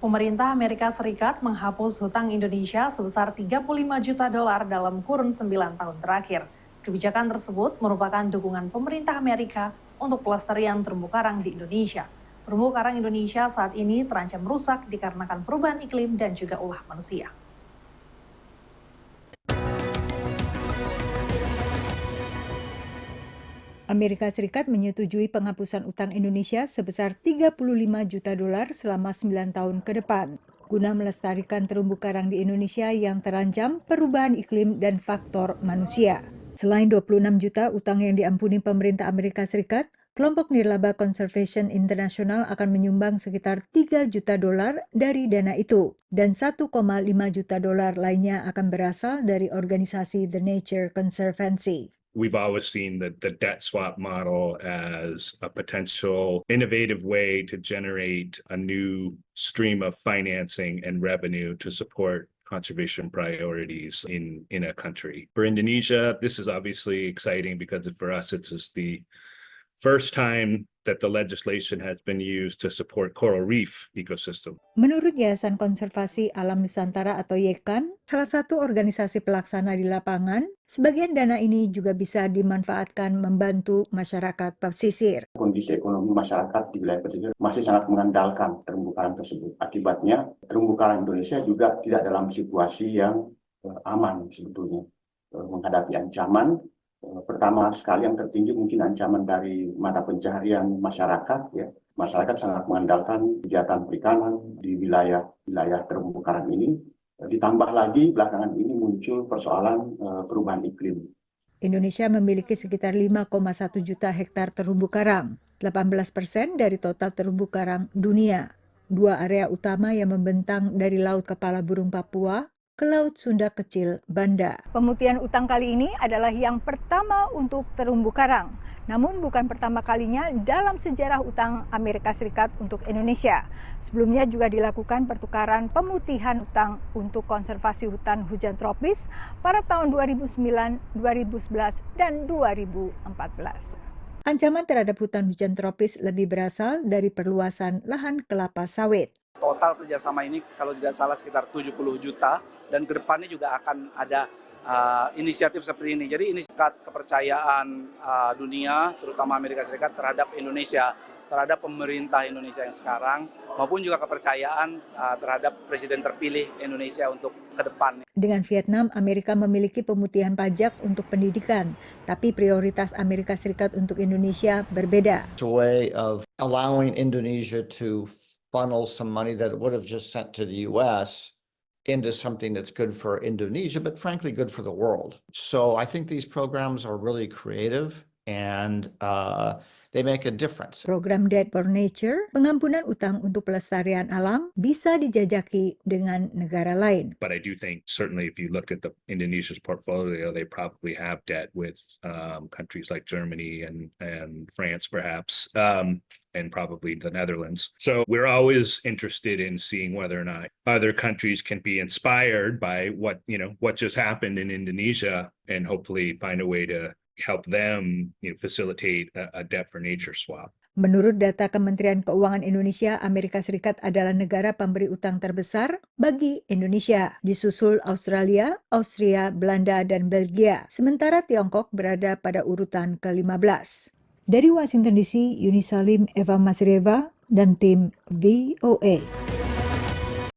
Pemerintah Amerika Serikat menghapus hutang Indonesia sebesar 35 juta dolar dalam kurun 9 tahun terakhir. Kebijakan tersebut merupakan dukungan pemerintah Amerika untuk pelestarian terumbu karang di Indonesia. Terumbu karang Indonesia saat ini terancam rusak dikarenakan perubahan iklim dan juga ulah manusia. Amerika Serikat menyetujui penghapusan utang Indonesia sebesar 35 juta dolar selama 9 tahun ke depan, guna melestarikan terumbu karang di Indonesia yang terancam perubahan iklim dan faktor manusia. Selain 26 juta utang yang diampuni pemerintah Amerika Serikat, kelompok nirlaba Conservation International akan menyumbang sekitar 3 juta dolar dari dana itu, dan 1,5 juta dolar lainnya akan berasal dari organisasi The Nature Conservancy. We've always seen the debt swap model as a potential innovative way to generate a new stream of financing and revenue to support conservation priorities in a country. For Indonesia, this is obviously exciting because for us, it's just the first time that the legislation has been used to support coral reef ecosystem. Menurut Yayasan Konservasi Alam Nusantara atau YEKAN, salah satu organisasi pelaksana di lapangan, sebagian dana ini juga bisa dimanfaatkan membantu masyarakat pesisir. Kondisi ekonomi masyarakat di wilayah pesisir masih sangat mengandalkan terumbu karang tersebut. Akibatnya, terumbu karang Indonesia juga tidak dalam situasi yang aman sebetulnya menghadapi ancaman. Pertama sekali yang tertinggi mungkin ancaman dari mata pencaharian masyarakat. Ya. Masyarakat sangat mengandalkan kegiatan perikanan di wilayah terumbu karang ini. Ditambah lagi belakangan ini muncul persoalan perubahan iklim. Indonesia memiliki sekitar 5,1 juta hektar terumbu karang, 18% dari total terumbu karang dunia. Dua area utama yang membentang dari Laut Kepala Burung Papua ke Laut Sunda Kecil Banda. Pemutihan utang kali ini adalah yang pertama untuk terumbu karang, namun bukan pertama kalinya dalam sejarah utang Amerika Serikat untuk Indonesia. Sebelumnya juga dilakukan pertukaran pemutihan utang untuk konservasi hutan hujan tropis pada tahun 2009, 2011, dan 2014. Ancaman terhadap hutan hujan tropis lebih berasal dari perluasan lahan kelapa sawit. Total kerjasama ini kalau tidak salah sekitar 70 juta dan kedepannya juga akan ada inisiatif seperti ini. Jadi ini kepercayaan dunia, terutama Amerika Serikat terhadap Indonesia, terhadap pemerintah Indonesia yang sekarang, maupun juga kepercayaan terhadap Presiden terpilih Indonesia untuk ke depan. Dengan Vietnam, Amerika memiliki pemutihan pajak untuk pendidikan, tapi prioritas Amerika Serikat untuk Indonesia berbeda. It's a way of allowing Indonesia to funnel some money that it would have just sent to the U.S. into something that's good for Indonesia, but frankly good for the world. So I think these programs are really creative and they make a difference. Program Debt for Nature, pengampunan utang untuk pelestarian alam, bisa dijajaki dengan negara lain. But I do think certainly if you look at Indonesia's portfolio, they probably have debt with countries like Germany and France perhaps, and probably the Netherlands. So we're always interested in seeing whether or not other countries can be inspired by what just happened in Indonesia and hopefully find a way to help them facilitate a debt for nature swap. Menurut data Kementerian Keuangan Indonesia, Amerika Serikat adalah negara pemberi utang terbesar bagi Indonesia, disusul Australia, Austria, Belanda, dan Belgia. Sementara Tiongkok berada pada urutan ke-15. Dari Washington DC, Yuni Salim, Eva Masrieva, dan tim VOA.